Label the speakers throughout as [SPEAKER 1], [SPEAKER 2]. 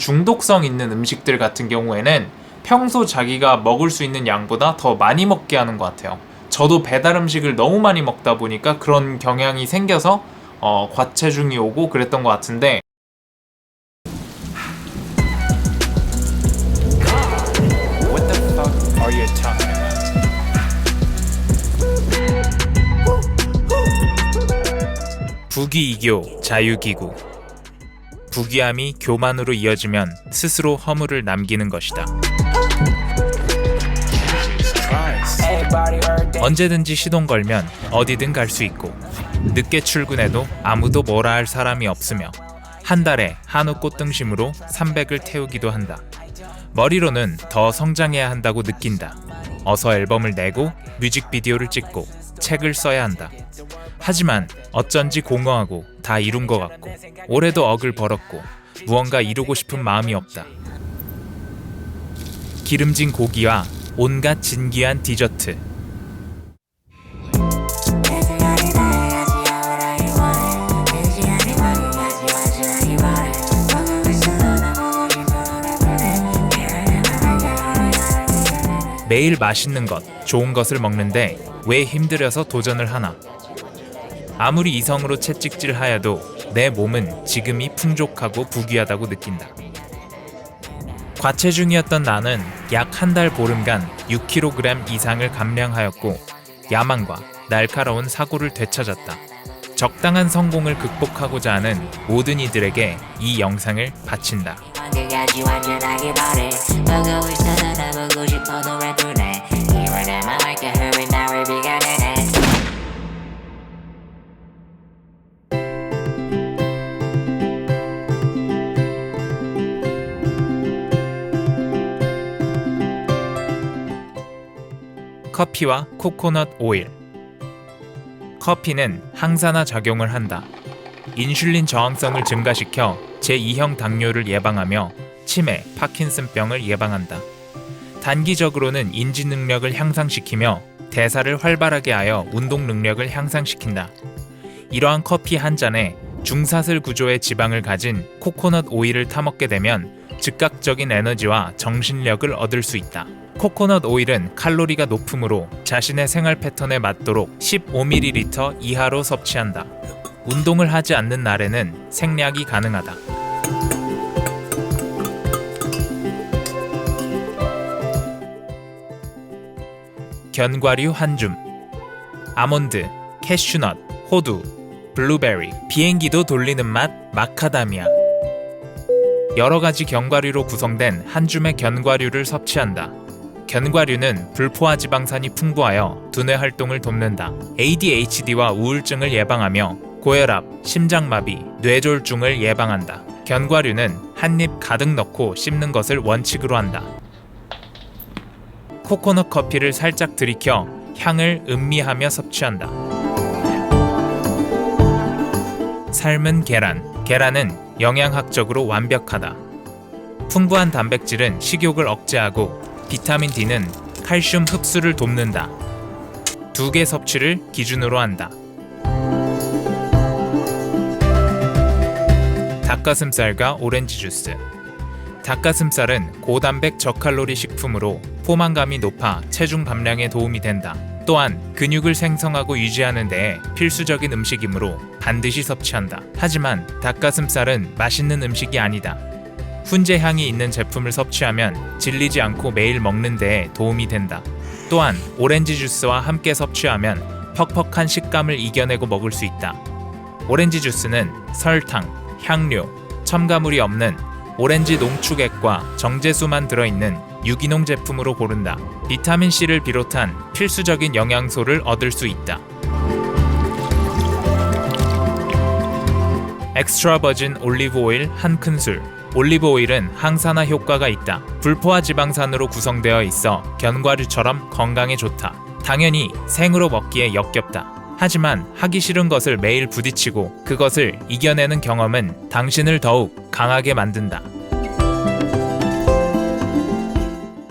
[SPEAKER 1] 중독성 있는 음식들 같은 경우에는 평소 자기가 먹을 수 있는 양보다 더 많이 먹게 하는 것 같아요. 저도 배달 음식을 너무 많이 먹다 보니까 그런 경향이 생겨서 과체중이 오고 그랬던 것 같은데, What the fuck are you talking about? 부귀이교 자유기구. 부귀함이 교만으로 이어지면 스스로 허물을 남기는 것이다. 언제든지 시동 걸면 어디든 갈 수 있고, 늦게 출근해도 아무도 뭐라 할 사람이 없으며, 한 달에 한우 꽃등심으로 300을 태우기도 한다. 머리로는 더 성장해야 한다고 느낀다. 어서 앨범을 내고 뮤직비디오를 찍고 책을 써야 한다. 하지만 어쩐지 공허하고 다 이룬 것 같고, 올해도 억을 벌었고 무언가 이루고 싶은 마음이 없다. 기름진 고기와 온갖 진귀한 디저트. 매일 맛있는 것, 좋은 것을 먹는데 왜 힘들여서 도전을 하나? 아무리 이성으로 채찍질하여도 내 몸은 지금이 풍족하고 부귀하다고 느낀다. 과체중이었던 나는 약 한 달 보름간 6kg 이상을 감량하였고, 야망과 날카로운 사고를 되찾았다. 적당한 성공을 극복하고자 하는 모든 이들에게 이 영상을 바친다. 커피와 코코넛 오일. 커피는 항산화 작용을 한다. 인슐린 저항성을 증가시켜 제2형 당뇨를 예방하며 치매, 파킨슨병을 예방한다. 단기적으로는 인지 능력을 향상시키며 대사를 활발하게 하여 운동 능력을 향상시킨다. 이러한 커피 한 잔에 중사슬 구조의 지방을 가진 코코넛 오일을 타먹게 되면 즉각적인 에너지와 정신력을 얻을 수 있다. 코코넛 오일은 칼로리가 높으므로 자신의 생활 패턴에 맞도록 15ml 이하로 섭취한다. 운동을 하지 않는 날에는 생략이 가능하다. 견과류 한 줌. 아몬드, 캐슈넛, 호두, 블루베리, 비행기도 돌리는 맛 마카다미아. 여러 가지 견과류로 구성된 한 줌의 견과류를 섭취한다. 견과류는 불포화 지방산이 풍부하여 두뇌 활동을 돕는다. ADHD와 우울증을 예방하며 고혈압, 심장마비, 뇌졸중을 예방한다. 견과류는 한 입 가득 넣고 씹는 것을 원칙으로 한다. 코코넛 커피를 살짝 들이켜 향을 음미하며 섭취한다. 삶은 계란. 계란은 영양학적으로 완벽하다. 풍부한 단백질은 식욕을 억제하고 비타민 D는 칼슘 흡수를 돕는다. 2개 섭취를 기준으로 한다. 닭가슴살과 오렌지 주스. 닭가슴살은 고단백 저칼로리 식품으로 포만감이 높아 체중 감량에 도움이 된다. 또한 근육을 생성하고 유지하는 데에 필수적인 음식이므로 반드시 섭취한다. 하지만 닭가슴살은 맛있는 음식이 아니다. 훈제향이 있는 제품을 섭취하면 질리지 않고 매일 먹는 데에 도움이 된다. 또한 오렌지 주스와 함께 섭취하면 퍽퍽한 식감을 이겨내고 먹을 수 있다. 오렌지 주스는 설탕, 향료, 첨가물이 없는 오렌지 농축액과 정제수만 들어있는 유기농 제품으로 고른다. 비타민C를 비롯한 필수적인 영양소를 얻을 수 있다. 엑스트라 버진 올리브 오일 한 큰술. 올리브 오일은 항산화 효과가 있다. 불포화 지방산으로 구성되어 있어 견과류처럼 건강에 좋다. 당연히 생으로 먹기에 역겹다. 하지만 하기 싫은 것을 매일 부딪히고 그것을 이겨내는 경험은 당신을 더욱 강하게 만든다.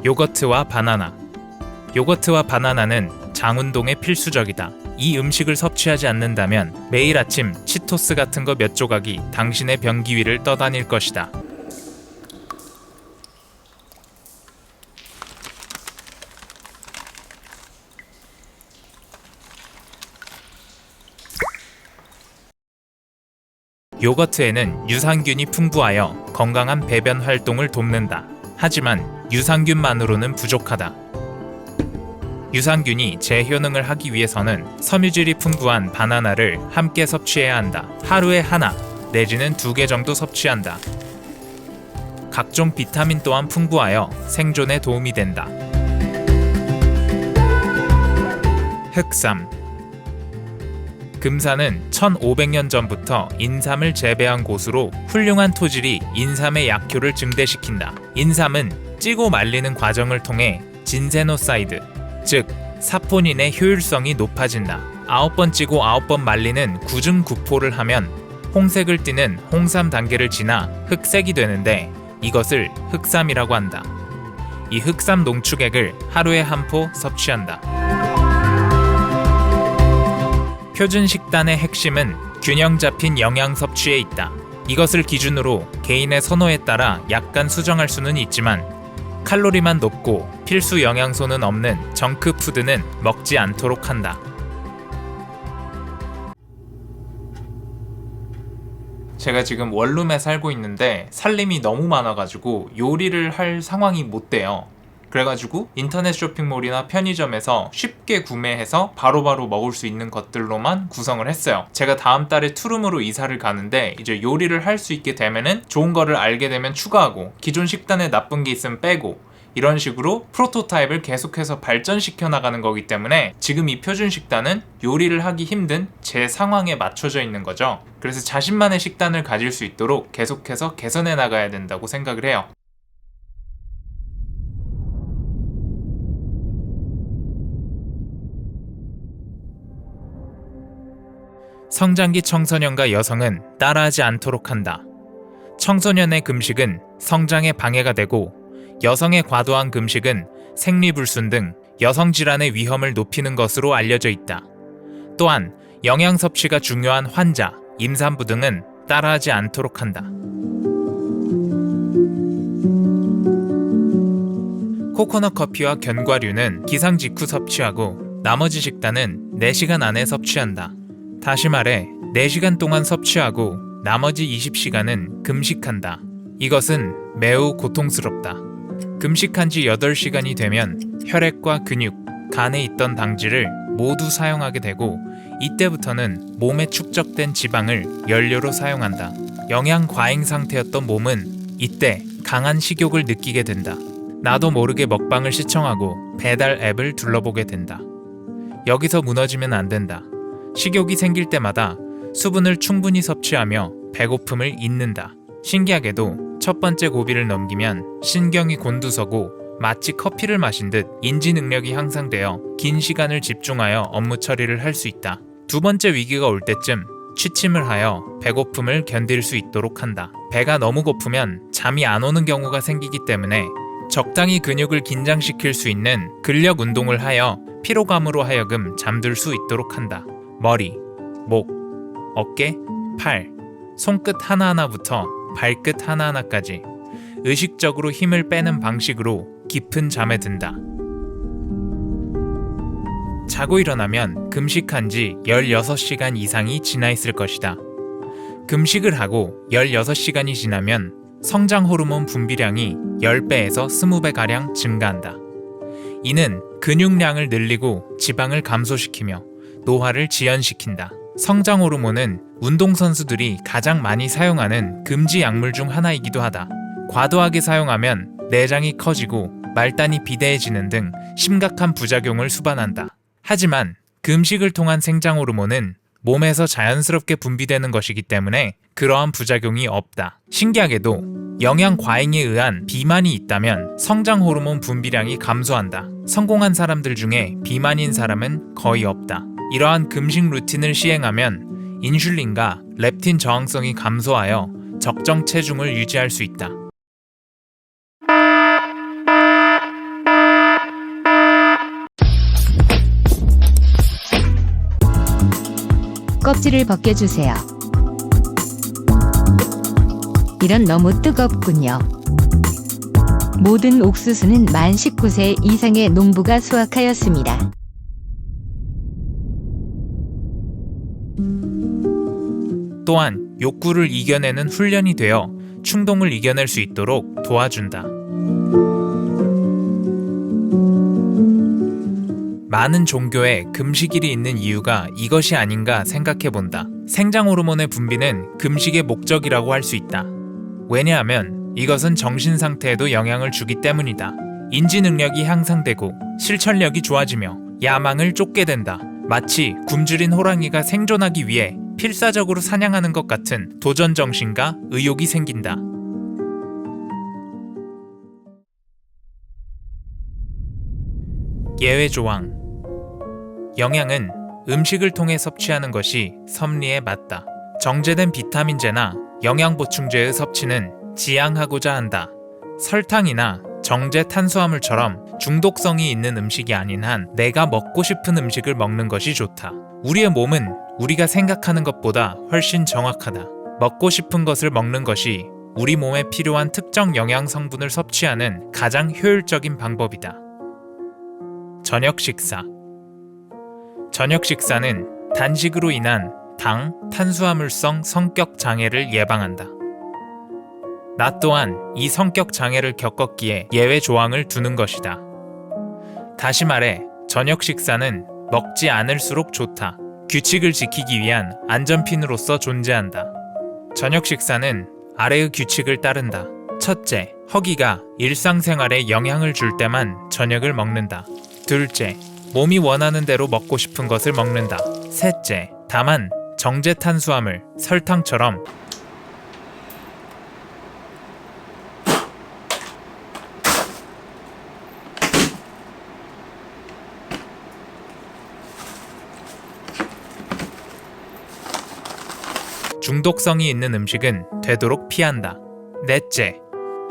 [SPEAKER 1] 요거트와 바나나. 요거트와 바나나는 장운동에 필수적이다. 이 음식을 섭취하지 않는다면 매일 아침 치토스 같은 거 몇 조각이 당신의 변기 위를 떠다닐 것이다. 요거트에는 유산균이 풍부하여 건강한 배변 활동을 돕는다. 하지만 유산균만으로는 부족하다. 유산균이 재효능을 하기 위해서는 섬유질이 풍부한 바나나를 함께 섭취해야 한다. 하루에 하나 내지는 2개 정도 섭취한다. 각종 비타민 또한 풍부하여 생존에 도움이 된다. 흑삼. 금산은 1500년 전부터 인삼을 재배한 곳으로 훌륭한 토질이 인삼의 약효를 증대시킨다. 인삼은 찌고 말리는 과정을 통해 진세노사이드, 즉 사포닌의 효율성이 높아진다. 9번 찌고 9번 말리는 구중구포를 하면 홍색을 띠는 홍삼 단계를 지나 흑색이 되는데 이것을 흑삼이라고 한다. 이 흑삼 농축액을 하루에 한 포 섭취한다. 표준 식단의 핵심은 균형 잡힌 영양 섭취에 있다. 이것을 기준으로 개인의 선호에 따라 약간 수정할 수는 있지만 칼로리만 높고 필수 영양소는 없는 정크푸드는 먹지 않도록 한다. 제가 지금 원룸에 살고 있는데 살림이 너무 많아가지고 요리를 할 상황이 못 돼요. 그래가지고 인터넷 쇼핑몰이나 편의점에서 쉽게 구매해서 바로바로 먹을 수 있는 것들로만 구성을 했어요. 제가 다음 달에 투룸으로 이사를 가는데 이제 요리를 할 수 있게 되면은 좋은 거를 알게 되면 추가하고 기존 식단에 나쁜 게 있으면 빼고 이런 식으로 프로토타입을 계속해서 발전시켜 나가는 거기 때문에 지금 이 표준 식단은 요리를 하기 힘든 제 상황에 맞춰져 있는 거죠. 그래서 자신만의 식단을 가질 수 있도록 계속해서 개선해 나가야 된다고 생각을 해요. 성장기 청소년과 여성은 따라하지 않도록 한다. 청소년의 금식은 성장에 방해가 되고 여성의 과도한 금식은 생리불순 등 여성 질환의 위험을 높이는 것으로 알려져 있다. 또한 영양 섭취가 중요한 환자, 임산부 등은 따라하지 않도록 한다. 코코넛 커피와 견과류는 기상 직후 섭취하고 나머지 식단은 4시간 안에 섭취한다. 다시 말해 4시간 동안 섭취하고 나머지 20시간은 금식한다. 이것은 매우 고통스럽다. 금식한 지 8시간이 되면 혈액과 근육, 간에 있던 당질을 모두 사용하게 되고 이때부터는 몸에 축적된 지방을 연료로 사용한다. 영양 과잉 상태였던 몸은 이때 강한 식욕을 느끼게 된다. 나도 모르게 먹방을 시청하고 배달 앱을 둘러보게 된다. 여기서 무너지면 안 된다. 식욕이 생길 때마다 수분을 충분히 섭취하며 배고픔을 잊는다. 신기하게도 첫 번째 고비를 넘기면 신경이 곤두서고 마치 커피를 마신 듯 인지 능력이 향상되어 긴 시간을 집중하여 업무 처리를 할 수 있다. 두 번째 위기가 올 때쯤 취침을 하여 배고픔을 견딜 수 있도록 한다. 배가 너무 고프면 잠이 안 오는 경우가 생기기 때문에 적당히 근육을 긴장시킬 수 있는 근력 운동을 하여 피로감으로 하여금 잠들 수 있도록 한다. 머리, 목, 어깨, 팔, 손끝 하나하나부터 발끝 하나하나까지 의식적으로 힘을 빼는 방식으로 깊은 잠에 든다. 자고 일어나면 금식한 지 16시간 이상이 지나 있을 것이다. 금식을 하고 16시간이 지나면 성장 호르몬 분비량이 10배에서 20배가량 증가한다. 이는 근육량을 늘리고 지방을 감소시키며 노화를 지연시킨다. 성장 호르몬은 운동선수들이 가장 많이 사용하는 금지 약물 중 하나이기도 하다. 과도하게 사용하면 내장이 커지고 말단이 비대해지는 등 심각한 부작용을 수반한다. 하지만 금식을 통한 생장 호르몬은 몸에서 자연스럽게 분비되는 것이기 때문에 그러한 부작용이 없다. 신기하게도 영양 과잉에 의한 비만이 있다면 성장 호르몬 분비량이 감소한다. 성공한 사람들 중에 비만인 사람은 거의 없다. 이러한 금식 루틴을 시행하면 인슐린과 렙틴 저항성이 감소하여 적정 체중을 유지할 수 있다.
[SPEAKER 2] 껍질을 벗겨주세요. 이런 너무 뜨겁군요. 모든 옥수수는 만 19세 이상의 농부가 수확하였습니다.
[SPEAKER 1] 또한 욕구를 이겨내는 훈련이 되어 충동을 이겨낼 수 있도록 도와준다. 많은 종교에 금식일이 있는 이유가 이것이 아닌가 생각해본다. 생장 호르몬의 분비는 금식의 목적이라고 할 수 있다. 왜냐하면 이것은 정신 상태에도 영향을 주기 때문이다. 인지 능력이 향상되고 실천력이 좋아지며 야망을 쫓게 된다. 마치 굶주린 호랑이가 생존하기 위해 필사적으로 사냥하는 것 같은 도전 정신과 의욕이 생긴다. 예외 조항. 영양은 음식을 통해 섭취하는 것이 섭리에 맞다. 정제된 비타민제나 영양보충제의 섭취는 지양하고자 한다. 설탕이나 정제 탄수화물처럼 중독성이 있는 음식이 아닌 한 내가 먹고 싶은 음식을 먹는 것이 좋다. 우리의 몸은 우리가 생각하는 것보다 훨씬 정확하다. 먹고 싶은 것을 먹는 것이 우리 몸에 필요한 특정 영양 성분을 섭취하는 가장 효율적인 방법이다. 저녁 식사. 저녁 식사는 단식으로 인한 당, 탄수화물성 성격 장애를 예방한다. 나 또한 이 성격 장애를 겪었기에 예외 조항을 두는 것이다. 다시 말해, 저녁 식사는 먹지 않을수록 좋다. 규칙을 지키기 위한 안전핀으로서 존재한다. 저녁 식사는 아래의 규칙을 따른다. 첫째, 허기가 일상생활에 영향을 줄 때만 저녁을 먹는다. 둘째, 몸이 원하는 대로 먹고 싶은 것을 먹는다. 셋째, 다만 정제 탄수화물, 설탕처럼 중독성이 있는 음식은 되도록 피한다. 넷째,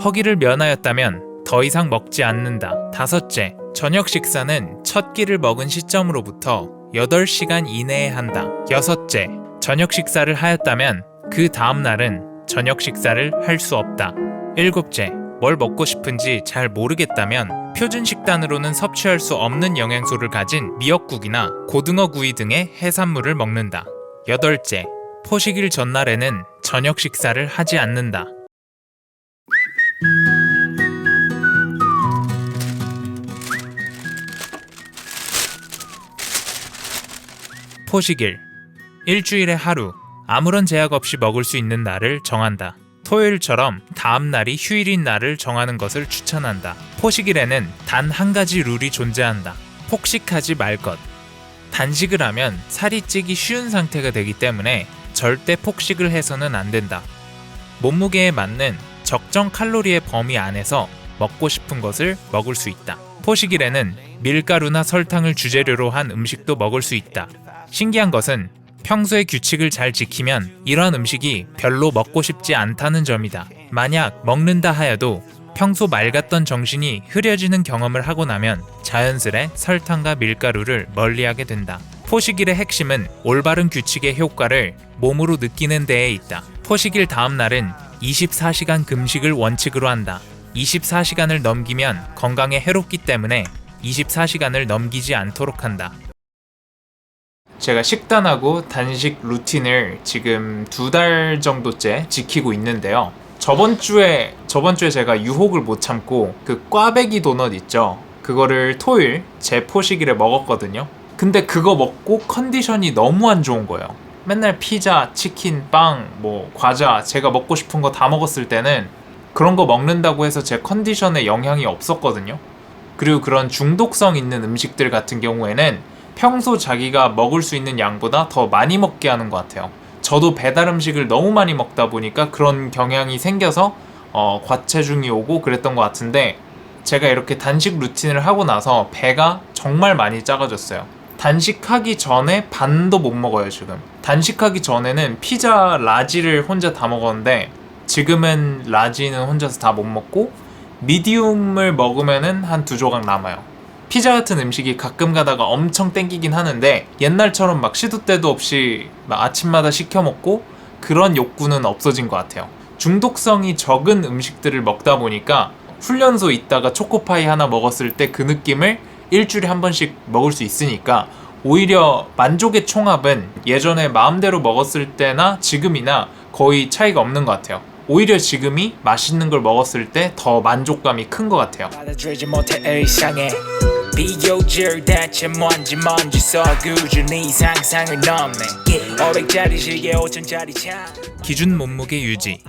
[SPEAKER 1] 허기를 면하였다면 더 이상 먹지 않는다. 다섯째, 저녁 식사는 첫 끼를 먹은 시점으로부터 8시간 이내에 한다. 여섯째, 저녁 식사를 하였다면 그 다음 날은 저녁 식사를 할 수 없다. 일곱째, 뭘 먹고 싶은지 잘 모르겠다면 표준 식단으로는 섭취할 수 없는 영양소를 가진 미역국이나 고등어 구이 등의 해산물을 먹는다. 여덟째, 포식일 전날에는 저녁 식사를 하지 않는다. 포식일. 일주일에 하루, 아무런 제약 없이 먹을 수 있는 날을 정한다. 토요일처럼 다음 날이 휴일인 날을 정하는 것을 추천한다. 포식일에는 단 한 가지 룰이 존재한다. 폭식하지 말 것. 단식을 하면 살이 찌기 쉬운 상태가 되기 때문에 절대 폭식을 해서는 안 된다. 몸무게에 맞는 적정 칼로리의 범위 안에서 먹고 싶은 것을 먹을 수 있다. 포식일에는 밀가루나 설탕을 주재료로 한 음식도 먹을 수 있다. 신기한 것은 평소에 규칙을 잘 지키면 이러한 음식이 별로 먹고 싶지 않다는 점이다. 만약 먹는다 하여도 평소 맑았던 정신이 흐려지는 경험을 하고 나면 자연스레 설탕과 밀가루를 멀리하게 된다. 포식일의 핵심은 올바른 규칙의 효과를 몸으로 느끼는 데에 있다. 포식일 다음 날은 24시간 금식을 원칙으로 한다. 24시간을 넘기면 건강에 해롭기 때문에 24시간을 넘기지 않도록 한다. 제가 식단하고 단식 루틴을 지금 2달 정도째 지키고 있는데요. 저번 주에 제가 유혹을 못 참고 그 꽈배기 도넛 있죠? 그거를 토요일 제 포식일에 먹었거든요. 근데 그거 먹고 컨디션이 너무 안 좋은 거예요. 맨날 피자, 치킨, 빵, 과자 제가 먹고 싶은 거 다 먹었을 때는 그런 거 먹는다고 해서 제 컨디션에 영향이 없었거든요. 그리고 그런 중독성 있는 음식들 같은 경우에는 평소 자기가 먹을 수 있는 양보다 더 많이 먹게 하는 것 같아요. 저도 배달 음식을 너무 많이 먹다 보니까 그런 경향이 생겨서 과체중이 오고 그랬던 것 같은데, 제가 이렇게 단식 루틴을 하고 나서 배가 정말 많이 작아졌어요. 단식하기 전에 반도 못 먹어요. 지금 단식하기 전에는 피자 라지를 혼자 다 먹었는데 지금은 라지는 혼자서 다 못 먹고 미디움을 먹으면은 한 2조각 남아요. 피자 같은 음식이 가끔 가다가 엄청 땡기긴 하는데 옛날처럼 막 시도 때도 없이 막 아침마다 시켜 먹고 그런 욕구는 없어진 것 같아요. 중독성이 적은 음식들을 먹다 보니까 훈련소 있다가 초코파이 하나 먹었을 때 그 느낌을 일주일에 한 번씩 먹을 수 있으니까 오히려 만족의 총합은 예전에 마음대로 먹었을 때나 지금이나 거의 차이가 없는 것 같아요. 오히려 지금이 맛있는 걸 먹었을 때 더 만족감이 큰 것 같아요.
[SPEAKER 3] 받아들이지 못해 일상에 비교절단체 먼지 써 꾸준히 상상을 넘네 500짜리 시계 5천짜리 차
[SPEAKER 1] 기준 몸무게 유지.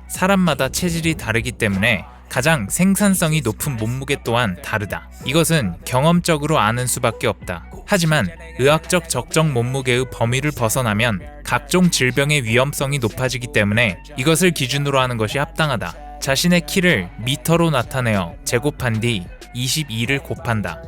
[SPEAKER 1] 사람마다 체질이 다르기 때문에 가장 생산성이 높은 몸무게 또한 다르다. 이것은 경험적으로 아는 수밖에 없다. 하지만 의학적 적정 몸무게의 범위를 벗어나면 각종 질병의 위험성이 높아지기 때문에 이것을 기준으로 하는 것이 합당하다. 자신의 키를 미터로 나타내어 제곱한 뒤 22를 곱한다.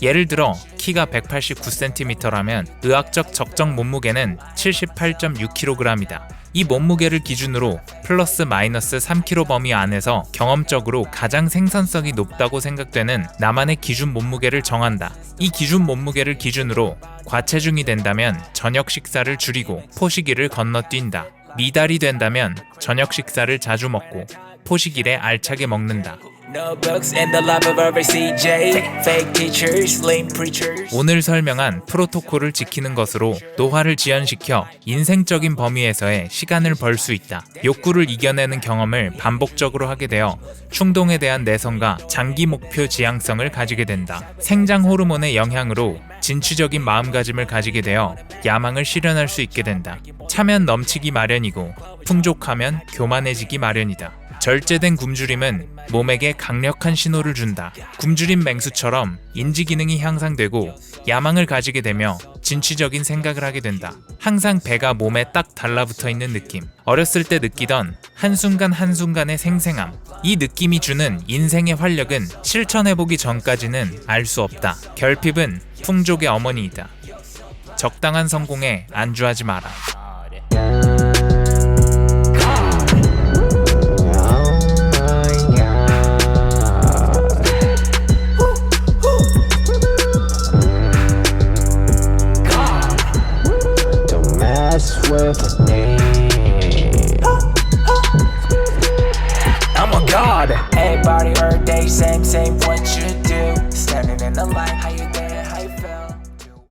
[SPEAKER 1] 예를 들어 키가 189cm라면 의학적 적정 몸무게는 78.6kg이다. 이 몸무게를 기준으로 플러스 마이너스 3kg 범위 안에서 경험적으로 가장 생산성이 높다고 생각되는 나만의 기준 몸무게를 정한다. 이 기준 몸무게를 기준으로 과체중이 된다면 저녁 식사를 줄이고 포식일을 건너뛴다. 미달이 된다면 저녁 식사를 자주 먹고 포식일에 알차게 먹는다.
[SPEAKER 3] Notebooks and the love of every CJ Fake teachers, lame preachers
[SPEAKER 1] 오늘 설명한 프로토콜을 지키는 것으로 노화를 지연시켜 인생적인 범위에서의 시간을 벌 수 있다. 욕구를 이겨내는 경험을 반복적으로 하게 되어 충동에 대한 내성과 장기 목표 지향성을 가지게 된다. 생장 호르몬의 영향으로 진취적인 마음가짐을 가지게 되어 야망을 실현할 수 있게 된다. 차면 넘치기 마련이고 풍족하면 교만해지기 마련이다. 절제된 굶주림은 몸에게 강력한 신호를 준다. 굶주린 맹수처럼 인지 기능이 향상되고 야망을 가지게 되며 진취적인 생각을 하게 된다. 항상 배가 몸에 딱 달라붙어 있는 느낌. 어렸을 때 느끼던 한순간 한순간의 생생함. 이 느낌이 주는 인생의 활력은 실천해보기 전까지는 알 수 없다. 결핍은 풍족의 어머니이다. 적당한 성공에 안주하지 마라.
[SPEAKER 4] With me.
[SPEAKER 3] I'm a god Everybody every day same what you do Standing in the light how you